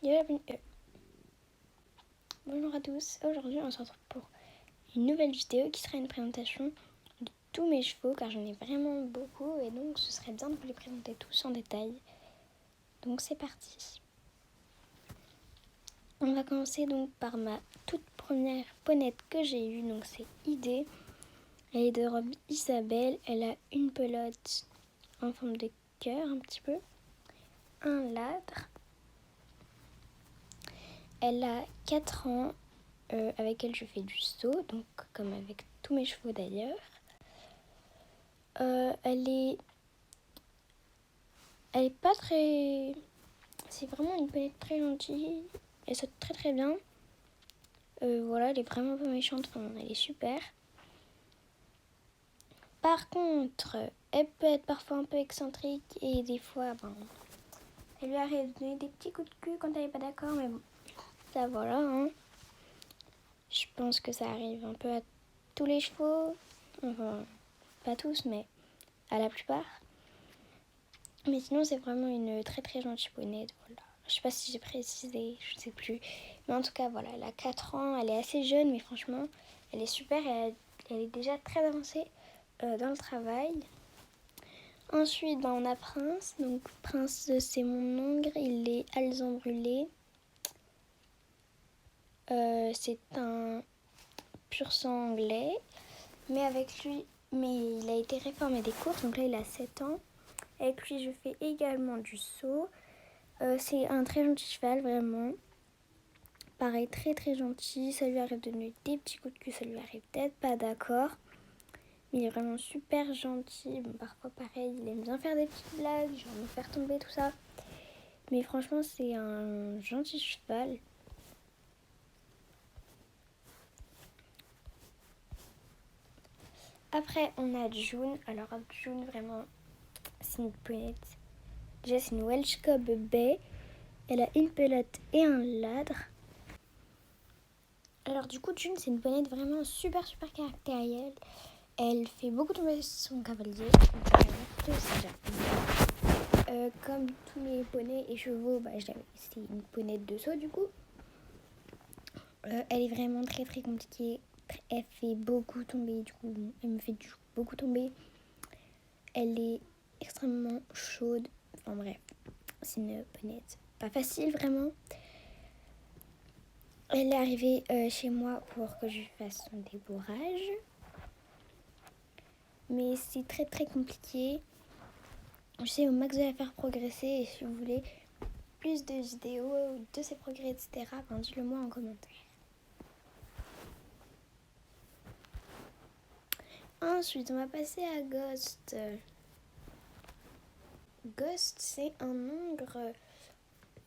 Bonjour à tous, aujourd'hui on se retrouve pour une nouvelle vidéo qui sera une présentation de tous mes chevaux car j'en ai vraiment beaucoup et donc ce serait bien de vous les présenter tous en détail. Donc c'est parti. On va commencer donc par ma toute première ponette que j'ai eue, donc c'est Idée. Elle est de robe Isabelle, elle a une pelote en forme de cœur un petit peu, un ladre. Elle a 4 ans, avec elle je fais du saut, donc comme avec tous mes chevaux d'ailleurs. Elle est pas très... C'est vraiment une ponette très gentille, elle saute très très bien. Voilà, elle est vraiment pas méchante, enfin, elle est super. Par contre, elle peut être parfois un peu excentrique et des fois, elle lui arrive de donner des petits coups de cul quand elle n'est pas d'accord, mais bon, ça voilà, hein. Je pense que ça arrive un peu à tous les chevaux, enfin, pas tous, mais à la plupart. Mais sinon, c'est vraiment une très très gentille ponette, voilà. Je sais pas si j'ai précisé, je sais plus. Mais en tout cas, voilà, elle a 4 ans, elle est assez jeune, mais franchement, elle est super, elle est déjà très avancée dans le travail. Ensuite, on a Prince. Donc Prince, c'est mon ogre, il est alezan brûlé. C'est un pur sang anglais, mais il a été réformé des courses, donc là il a 7 ans. Avec lui, je fais également du saut. C'est un très gentil cheval, vraiment. Pareil, très très gentil. Ça lui arrive de donner des petits coups de cul, ça lui arrive d'être pas d'accord. Mais il est vraiment super gentil. Bon, parfois, pareil, il aime bien faire des petites blagues, genre me faire tomber, tout ça. Mais franchement, c'est un gentil cheval. Après, on a June. Alors, June, vraiment, c'est une ponette. Déjà, c'est une Welsh Cob Bay. Elle a une pelote et un ladre. Alors, du coup, June, c'est une ponette vraiment super caractérielle. Elle fait beaucoup tomber son cavalier. Comme tous les poneys et chevaux, c'est une ponette de saut, du coup. Elle est vraiment très très compliquée. Elle fait beaucoup tomber, du coup. Elle me fait beaucoup tomber. Elle est extrêmement chaude. Enfin bref, c'est une ponette pas facile vraiment. Elle est arrivée chez moi pour que je fasse son débourrage. Mais c'est très très compliqué. J'essaie au max de la faire progresser. Et si vous voulez plus de vidéos de ses progrès, etc., dites-le moi en commentaire. Ensuite, on va passer à Ghost. Ghost, c'est un ogre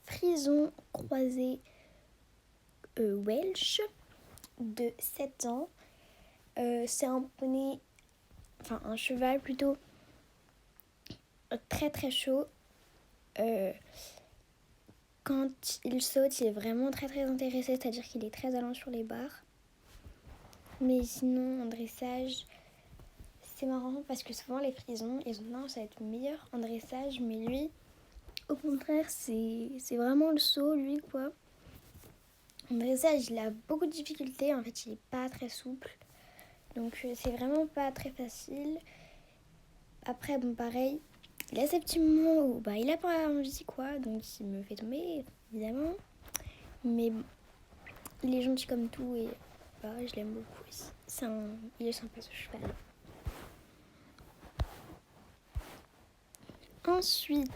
frison croisé Welsh de 7 ans. C'est un poney, enfin un cheval plutôt très très chaud. Quand il saute, il est vraiment très très intéressé, c'est-à-dire qu'il est très allant sur les barres. Mais sinon, en dressage, c'est marrant parce que souvent les frisons, ils ont tendance à être meilleurs en dressage, mais lui, au contraire, c'est vraiment le saut, lui, quoi. En dressage, il a beaucoup de difficultés, en fait, il est pas très souple. Donc, c'est vraiment pas très facile. Après, pareil, il a ces petits moments où il a pas envie, quoi, donc il me fait tomber, évidemment. Mais bon, il est gentil comme tout et je l'aime beaucoup aussi. Il est sympa, ce cheval. Ensuite,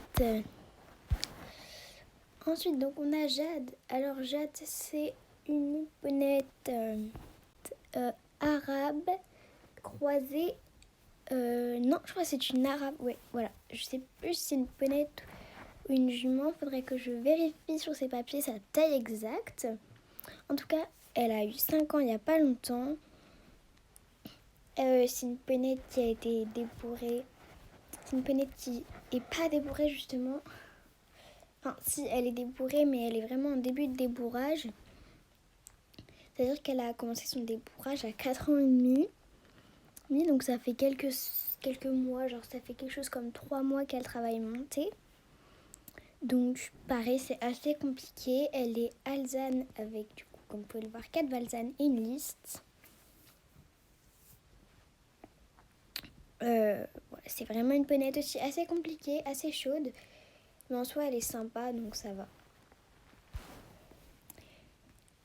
donc on a Jade. Alors Jade, c'est une ponette arabe croisée. Non, je crois que c'est une arabe. Ouais, voilà. Je sais plus si c'est une ponette ou une jument. Faudrait que je vérifie sur ses papiers sa taille exacte. En tout cas, elle a eu 5 ans il n'y a pas longtemps. C'est une ponette qui a été débourrée. C'est une ponette qui est pas débourrée justement. Enfin, si, elle est débourrée, mais elle est vraiment en début de débourrage. C'est-à-dire qu'elle a commencé son débourrage à 4 ans et demi. Donc ça fait quelques mois, genre ça fait quelque chose comme 3 mois qu'elle travaille montée. Donc pareil, c'est assez compliqué. Elle est alezane avec, du coup, comme vous pouvez le voir, 4 balzanes et une liste. Voilà, c'est vraiment une ponette aussi assez compliquée, assez chaude. Mais en soi, elle est sympa, donc ça va.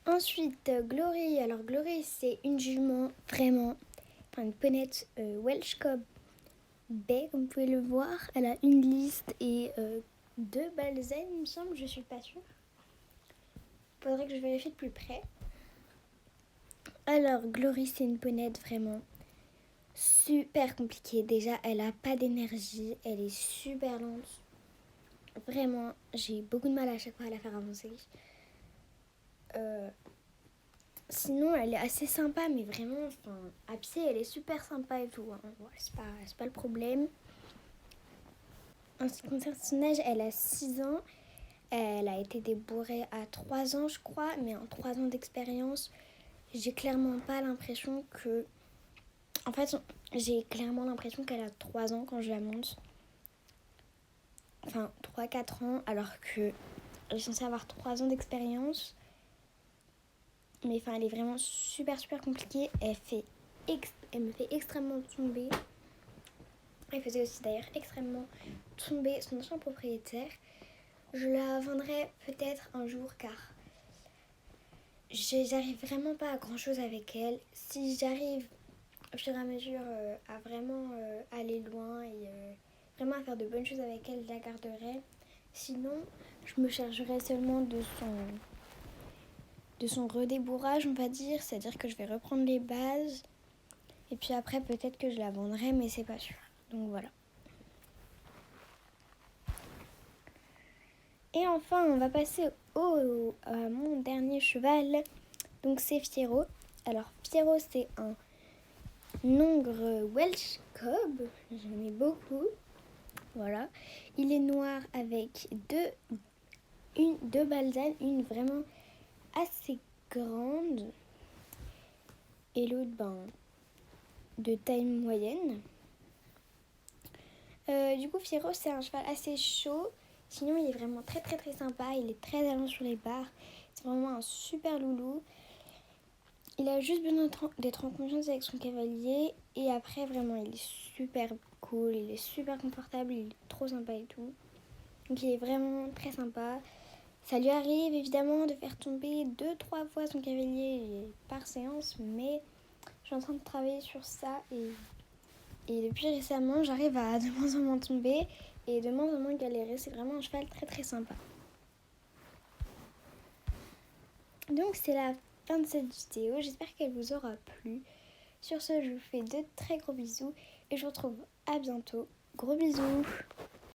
Ensuite, Glory. Alors Glory, c'est une jument vraiment, enfin une ponette Welsh Cob Bay, comme vous pouvez le voir. Elle a une liste et 2 balzanes, il me semble, je suis pas sûre. Faudrait que je vérifie de plus près. Alors Glory, c'est une ponette vraiment super compliquée. Déjà, elle a pas d'énergie, elle est super lente. Vraiment, j'ai beaucoup de mal à chaque fois à la faire avancer. Sinon, elle est assez sympa, mais vraiment, à pied, elle est super sympa et tout. Hein. Ouais, c'est pas le problème. En ce qui concerne son âge, elle a 6 ans. Elle a été débourrée à 3 ans, je crois. Mais en 3 ans d'expérience, j'ai clairement pas l'impression que... En fait, j'ai clairement l'impression qu'elle a 3 ans quand je la monte. Enfin, 3-4 ans, alors que elle est censée avoir 3 ans d'expérience. Mais enfin, elle est vraiment super compliquée. Elle me fait extrêmement tomber. Elle faisait aussi d'ailleurs extrêmement tomber son ancien propriétaire. Je la vendrai peut-être un jour car j'arrive vraiment pas à grand chose avec elle. Si j'arrive au fur et à mesure à vraiment aller loin et vraiment à faire de bonnes choses avec elle, je la garderai. Sinon, je me chargerai seulement de son redébourrage, on va dire. C'est-à-dire que je vais reprendre les bases. Et puis après, peut-être que je la vendrai, mais c'est pas sûr. Donc voilà. Et enfin, on va passer à mon dernier cheval. Donc c'est Fiero. Alors Fiero, c'est un Hongre Welsh Cob. J'en ai beaucoup. Voilà. Il est noir avec deux balzanes. Une vraiment assez grande. Et l'autre, de taille moyenne. Du coup, Fiero, c'est un cheval assez chaud. Sinon, il est vraiment très sympa. Il est très allant sur les barres. C'est vraiment un super loulou. Il a juste besoin d'être en confiance avec son cavalier. Et après, vraiment, il est super cool. Il est super confortable. Il est trop sympa et tout. Donc, il est vraiment très sympa. Ça lui arrive évidemment de faire tomber 2-3 fois son cavalier par séance. Mais je suis en train de travailler sur ça. Et depuis récemment, j'arrive à de moins en moins tomber et de moins en moins galérer. C'est vraiment un cheval très sympa. Donc c'est la fin de cette vidéo. J'espère qu'elle vous aura plu. Sur ce, je vous fais de très gros bisous et je vous retrouve à bientôt. Gros bisous!